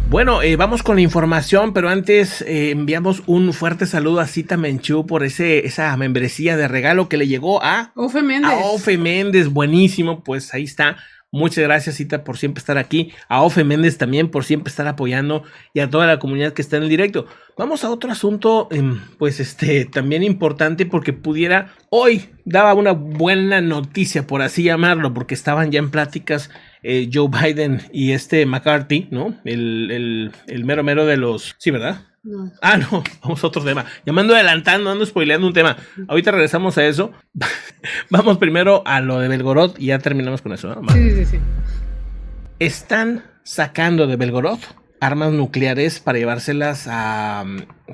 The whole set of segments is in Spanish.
Bueno, vamos con la información, pero antes enviamos un fuerte saludo a Cita Menchú por esa membresía de regalo que le llegó a Ofe Méndez. A Ofe Méndez, buenísimo, pues ahí está. Muchas gracias, Cita, por siempre estar aquí. A Ofe Méndez también por siempre estar apoyando y a toda la comunidad que está en el directo. Vamos a otro asunto, pues también importante porque hoy daba una buena noticia, por así llamarlo, porque estaban ya en pláticas Joe Biden y McCarthy, ¿no? El mero mero de los... Sí, ¿verdad? No. No, vamos a otro tema. Llamando adelantando, ando spoileando un tema. Ahorita regresamos a eso. Vamos primero a lo de Belgorod y ya terminamos con eso, ¿no? Sí. Están sacando de Belgorod armas nucleares para llevárselas a,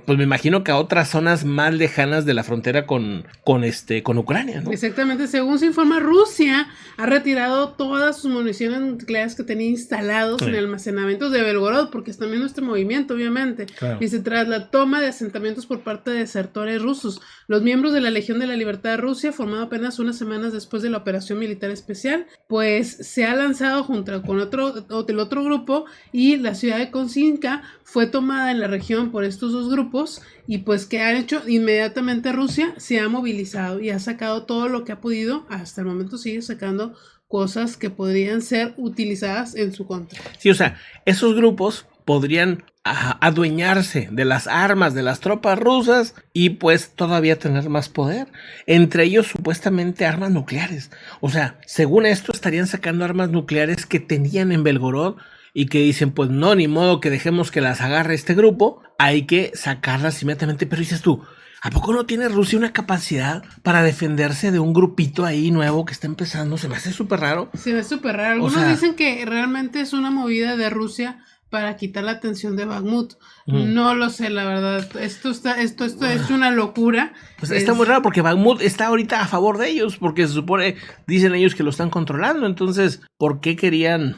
pues me imagino que a otras zonas más lejanas de la frontera con Ucrania, ¿no? Exactamente, según se informa, Rusia ha retirado todas sus municiones nucleares que tenía instalados en almacenamientos de Belgorod, porque es también nuestro movimiento, obviamente. Claro. Dice, tras la toma de asentamientos por parte de desertores rusos, los miembros de la Legión de la Libertad de Rusia, formado apenas unas semanas después de la operación militar especial, pues se ha lanzado junto con el otro grupo, y la ciudad de Kozinka fue tomada en la región por estos dos grupos. Y pues ¿qué han hecho? Inmediatamente Rusia se ha movilizado y ha sacado todo lo que ha podido. Hasta el momento sigue sacando cosas que podrían ser utilizadas en su contra. Sí, o sea, esos grupos podrían adueñarse de las armas de las tropas rusas y pues todavía tener más poder. Entre ellos supuestamente armas nucleares. O sea, según esto estarían sacando armas nucleares que tenían en Belgorod y que dicen, pues no, ni modo que dejemos que las agarre este grupo, hay que sacarlas inmediatamente. Pero dices tú, ¿a poco no tiene Rusia una capacidad para defenderse de un grupito ahí nuevo que está empezando? Se me hace súper raro. Se ve súper raro. Algunos dicen que realmente es una movida de Rusia para quitar la atención de Bakhmut. No lo sé, la verdad. Esto es una locura. Pues está muy raro porque Bakhmut está ahorita a favor de ellos, porque se supone, dicen ellos que lo están controlando. Entonces, ¿por qué querían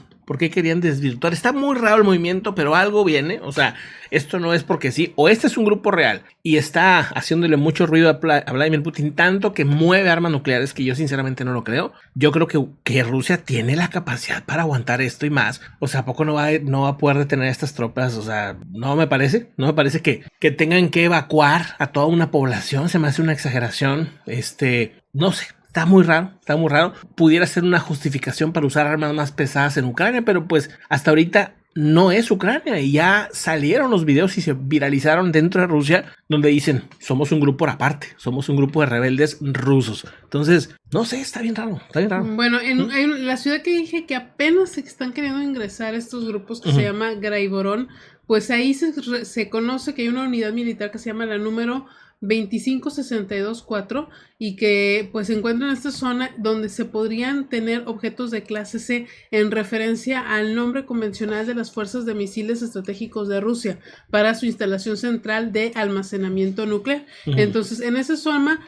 desvirtuar? Está muy raro el movimiento, pero algo viene. O sea, esto no es porque sí, o este es un grupo real y está haciéndole mucho ruido a Vladimir Putin, tanto que mueve armas nucleares, que yo sinceramente no lo creo. Yo creo que Rusia tiene la capacidad para aguantar esto y más. O sea, ¿a poco no va a poder detener a estas tropas? O sea, no me parece que tengan que evacuar a toda una población. Se me hace una exageración. No sé. Está muy raro. Pudiera ser una justificación para usar armas más pesadas en Ucrania, pero pues hasta ahorita no es Ucrania y ya salieron los videos y se viralizaron dentro de Rusia donde dicen, somos un grupo aparte, somos un grupo de rebeldes rusos. Entonces, no sé, está bien raro. Bueno, en la ciudad que dije que apenas se están queriendo ingresar estos grupos que se llama Graivorón, pues ahí se conoce que hay una unidad militar que se llama la número 25624 y que pues se encuentra en esta zona donde se podrían tener objetos de clase C en referencia al nombre convencional de las fuerzas de misiles estratégicos de Rusia para su instalación central de almacenamiento nuclear. Entonces en esa zona,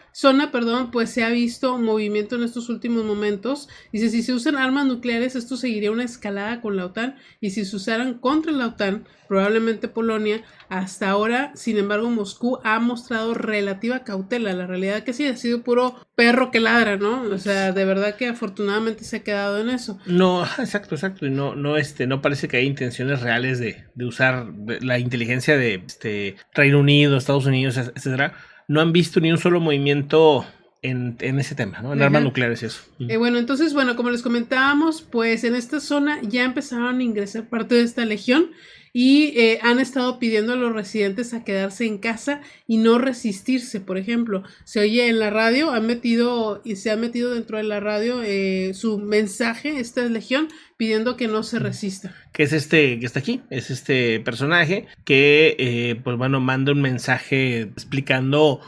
pues se ha visto movimiento en estos últimos momentos. Dice, si se usan armas nucleares, esto seguiría una escalada con la OTAN, y si se usaran contra la OTAN, probablemente Polonia. Hasta ahora, sin embargo, Moscú ha mostrado relativa cautela. La realidad que sí, ha sido puro perro que ladra, ¿no? O sea, de verdad que afortunadamente se ha quedado en eso. No, exacto. Y no parece que haya intenciones reales de usar la inteligencia de Reino Unido, Estados Unidos, etcétera. No han visto ni un solo movimiento en ese tema, ¿no? En armas nucleares y eso. Bueno, entonces, como les comentábamos, pues en esta zona ya empezaron a ingresar parte de esta legión y han estado pidiendo a los residentes a quedarse en casa y no resistirse. Por ejemplo, se oye en la radio, se ha metido dentro de la radio su mensaje, esta legión, pidiendo que no se resista. Que es que está aquí, es este personaje que, pues bueno, manda un mensaje explicando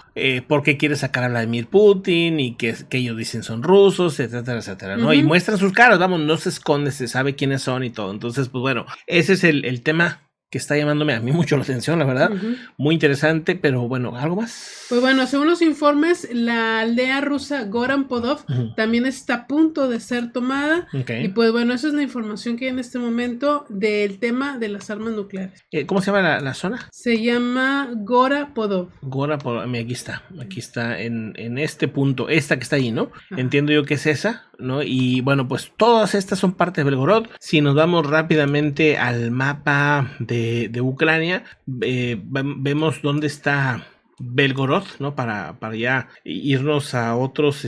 por qué quiere sacar a Vladimir Putin y que ellos dicen son rusos, etcétera, ¿no? Y muestran sus caras, vamos, no se esconde, se sabe quiénes son y todo. Entonces, pues bueno, ese es el tema que está llamándome a mí mucho la atención, la verdad. Muy interesante, pero bueno, ¿algo más? Pues bueno, según los informes, la aldea rusa Goran Podov también está a punto de ser tomada. Y pues bueno, esa es la información que hay en este momento del tema de las armas nucleares. ¿Cómo se llama la zona? Se llama Gora Podov. Gora Podov, aquí está en este punto, esta que está ahí, ¿no? Entiendo yo que es esa. ¿no? Y bueno, pues todas estas son parte de Belgorod. Si nos vamos rápidamente al mapa de Ucrania, vemos dónde está Belgorod, ¿no? Para ya irnos a otros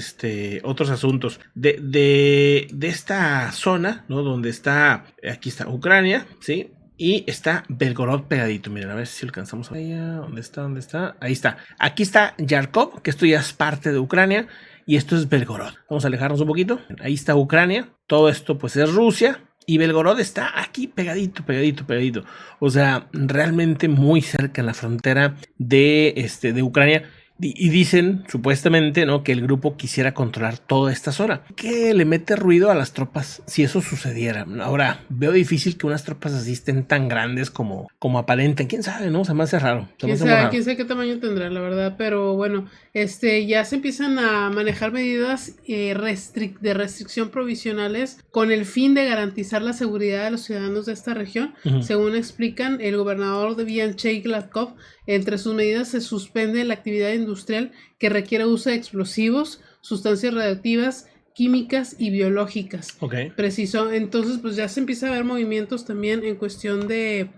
asuntos. De esta zona, ¿no? Donde está, aquí está Ucrania, ¿sí? Y está Belgorod pegadito. Miren, a ver si alcanzamos a ver. ¿Dónde está? ¿Dónde está? Ahí está. Aquí está Yarkov, que esto ya es parte de Ucrania. Y esto es Belgorod. Vamos a alejarnos un poquito. Ahí está Ucrania. Todo esto pues es Rusia. Y Belgorod está aquí pegadito. O sea, realmente muy cerca en la frontera de Ucrania. Y dicen, supuestamente, ¿no? Que el grupo quisiera controlar toda esta zona. Que le mete ruido a las tropas si eso sucediera. Ahora, veo difícil que unas tropas así estén tan grandes como aparenten. ¿Quién sabe, no? Se me hace raro. ¿Quién sabe qué tamaño tendrá, la verdad? Pero bueno, ya se empiezan a manejar medidas de restricción provisionales con el fin de garantizar la seguridad de los ciudadanos de esta región. Según explican el gobernador de Vianchey Gladkov, entre sus medidas se suspende la actividad industrial que requiere uso de explosivos, sustancias radiactivas, químicas y biológicas. Okay. Preciso. Entonces, pues ya se empieza a ver movimientos también en cuestión de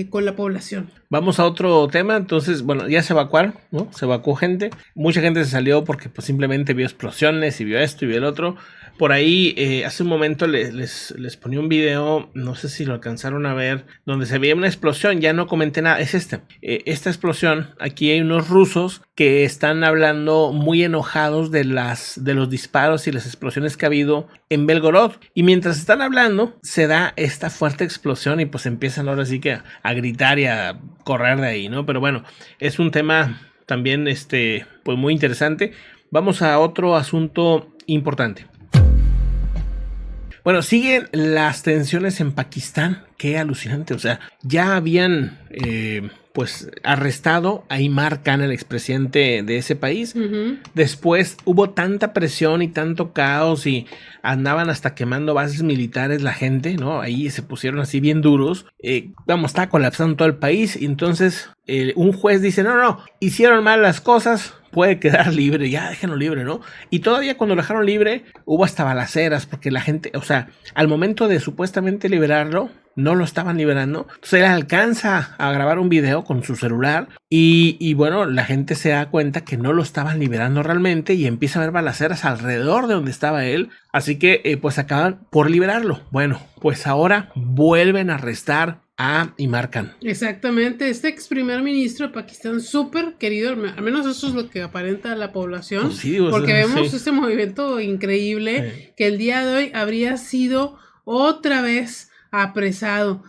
con la población. Vamos a otro tema. Entonces, bueno, ya se evacuaron, ¿no? Se evacuó gente. Mucha gente se salió porque pues simplemente vio explosiones y vio esto y vio el otro. Por ahí, hace un momento les ponía un video, no sé si lo alcanzaron a ver, donde se veía una explosión. Ya no comenté nada, es esta explosión. Aquí hay unos rusos que están hablando muy enojados de los disparos y las explosiones que ha habido en Belgorod. Y mientras están hablando, se da esta fuerte explosión y pues empiezan ahora sí que a gritar y a correr de ahí, ¿no? Pero bueno, es un tema también, pues muy interesante. Vamos a otro asunto importante. Bueno, siguen las tensiones en Pakistán. Qué alucinante. O sea, ya habían pues arrestado a Imran Khan, el expresidente de ese país. Después hubo tanta presión y tanto caos y andaban hasta quemando bases militares la gente, ¿no? Ahí se pusieron así bien duros. Estaba colapsando todo el país. Y entonces un juez dice, no, hicieron mal las cosas, puede quedar libre, ya déjenlo libre, ¿no? Y todavía cuando lo dejaron libre hubo hasta balaceras porque la gente, o sea, al momento de supuestamente liberarlo, no lo estaban liberando. Entonces él alcanza a grabar un video con su celular y bueno, la gente se da cuenta que no lo estaban liberando realmente y empieza a haber balaceras alrededor de donde estaba él. Así que pues acaban por liberarlo. Bueno, pues ahora vuelven a arrestar a Imran Khan. Exactamente, este ex primer ministro de Pakistán, súper querido, al menos eso es lo que aparenta la población, pues sí, porque vemos este movimiento increíble que el día de hoy habría sido otra vez apresado.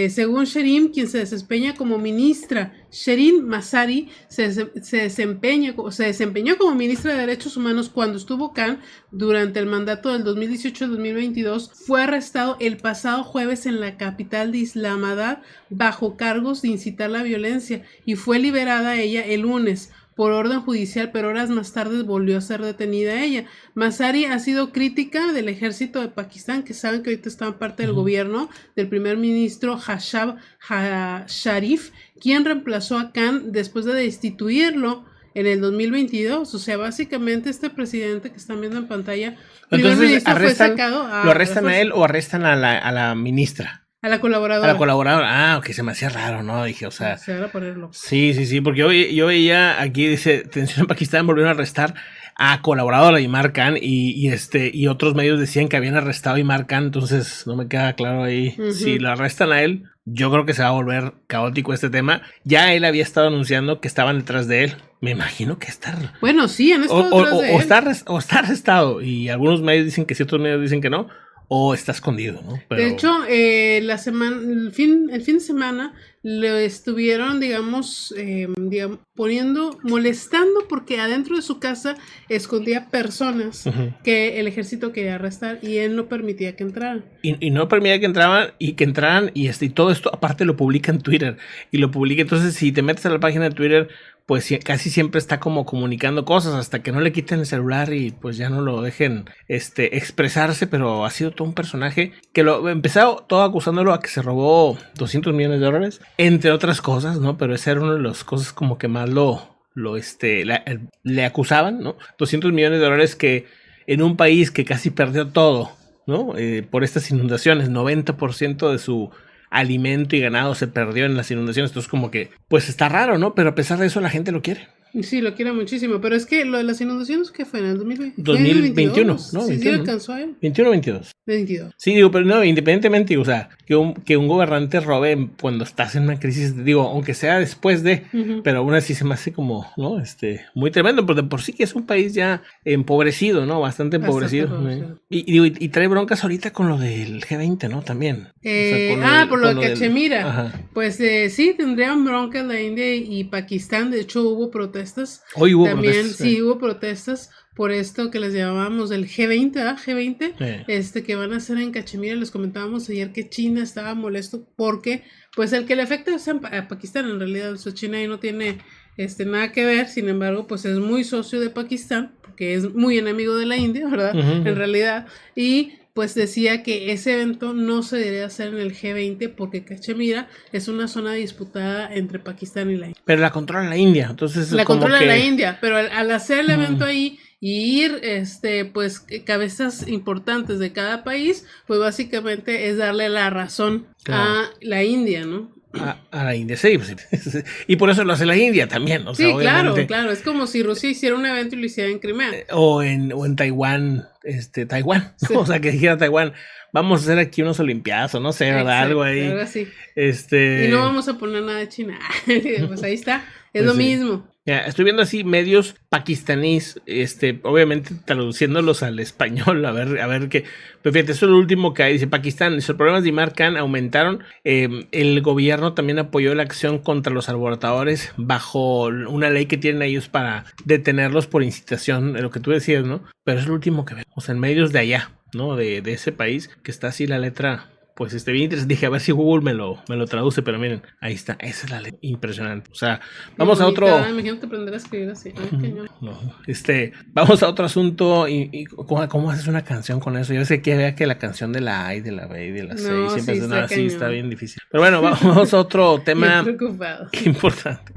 Según Sherin, quien se desempeña como ministra, Shirin Masari se desempeñó como ministra de Derechos Humanos cuando estuvo Khan durante el mandato del 2018-2022. Fue arrestado el pasado jueves en la capital de Islamabad bajo cargos de incitar la violencia y fue liberada ella el lunes por orden judicial, pero horas más tarde volvió a ser detenida ella. Masari ha sido crítica del ejército de Pakistán, que saben que ahorita está en parte del gobierno del primer ministro Shahbaz Sharif, quien reemplazó a Khan después de destituirlo en el 2022. O sea, básicamente este presidente que están viendo en pantalla, entonces fue sacado ¿lo arrestan a él o arrestan a la ministra? A la colaboradora. Ok, se me hacía raro, ¿no? Dije, o sea. Se van a ponerlo. Sí, porque yo veía aquí, dice, tensión en Pakistán, volvieron a arrestar a colaboradora de Imran Khan y otros medios decían que habían arrestado a Imran Khan, entonces no me queda claro ahí. Si lo arrestan a él, yo creo que se va a volver caótico este tema. Ya él había estado anunciando que estaban detrás de él. Me imagino que está. Bueno, sí, han estado detrás de él. Está arrestado y algunos medios dicen que sí, otros medios dicen que no. O está escondido, ¿no? Pero... De hecho, el fin de semana lo estuvieron, digamos, molestando porque adentro de su casa escondía personas que el ejército quería arrestar y él no permitía que entraran. Y no permitía que entraran y todo esto aparte lo publica en Twitter y lo publica. Entonces, si te metes a la página de Twitter, pues casi siempre está como comunicando cosas hasta que no le quiten el celular y pues ya no lo dejen expresarse, pero ha sido todo un personaje que lo empezó todo acusándolo a que se robó $200 millones, entre otras cosas, ¿no? Pero esa era una de las cosas como que más le acusaban, ¿no? $200 millones que en un país que casi perdió todo, ¿no? Por estas inundaciones, 90% de su alimento y ganado se perdió en las inundaciones. Entonces como que, pues está raro, ¿no? Pero a pesar de eso la gente lo quiere. Sí, lo quiere muchísimo, pero es que lo de las inundaciones, ¿qué fue? ¿En el 2021, ¿no? Sí, 21, sí alcanzó a él. 21 o 22. 22. Sí, digo, pero no, independientemente, o sea, que un gobernante robe cuando estás en una crisis, digo, aunque sea después de, pero aún así se me hace como, ¿no? Muy tremendo, porque por sí que es un país ya empobrecido, ¿no? Bastante empobrecido. Y trae broncas ahorita con lo del G20, ¿no? También. Por lo de Cachemira. Pues sí, tendrían broncas la India y Pakistán. De hecho, hubo protestas. Hoy hubo también, protestas. Sí, hubo protestas por esto que les llamábamos el G20, ¿verdad? G20, que van a hacer en Cachemira. Les comentábamos ayer que China estaba molesto porque, pues, el que le afecta es a Pakistán, en realidad. O sea, China ahí no tiene nada que ver. Sin embargo, pues es muy socio de Pakistán, porque es muy enemigo de la India, ¿verdad? En realidad. Y pues decía que ese evento no se debería hacer en el G20 porque Cachemira es una zona disputada entre Pakistán y la India. Pero la controla la India, entonces la controla la India, pero al hacer el evento ahí y ir, pues, cabezas importantes de cada país, pues básicamente es darle la razón a la India, ¿no? A la India, sí, pues, y por eso lo hace la India también, o sea, sí, obviamente, claro, es como si Rusia hiciera un evento y lo hiciera en Crimea. O en Taiwán, Taiwán, sí. O sea, que dijera Taiwán, vamos a hacer aquí unos olimpiadas, o no sé, ¿verdad? Algo ahí. Algo así. Y no vamos a poner nada de China, pues ahí está, es pues lo mismo. Ya, estoy viendo así medios pakistaníes, obviamente traduciéndolos al español, a ver qué. Pero fíjate, eso es lo último que hay. Dice Pakistán, los problemas de Imran Khan aumentaron. El gobierno también apoyó la acción contra los alborotadores bajo una ley que tienen ellos para detenerlos por incitación, lo que tú decías, ¿no? Pero es lo último que veo. O sea, en medios de allá, ¿no? De ese país, que está así la letra. Pues bien interesante. Dije, a ver si Google me lo traduce, pero miren, ahí está, esa es la ley. Impresionante. O sea, vamos a otro. Imagínate aprender a escribir así. Vamos a otro asunto. Y ¿cómo haces una canción con eso? Yo sé que vea que la canción de la A y de la B y de la C siempre es así, está bien difícil. Pero bueno, vamos a otro tema preocupado. importante.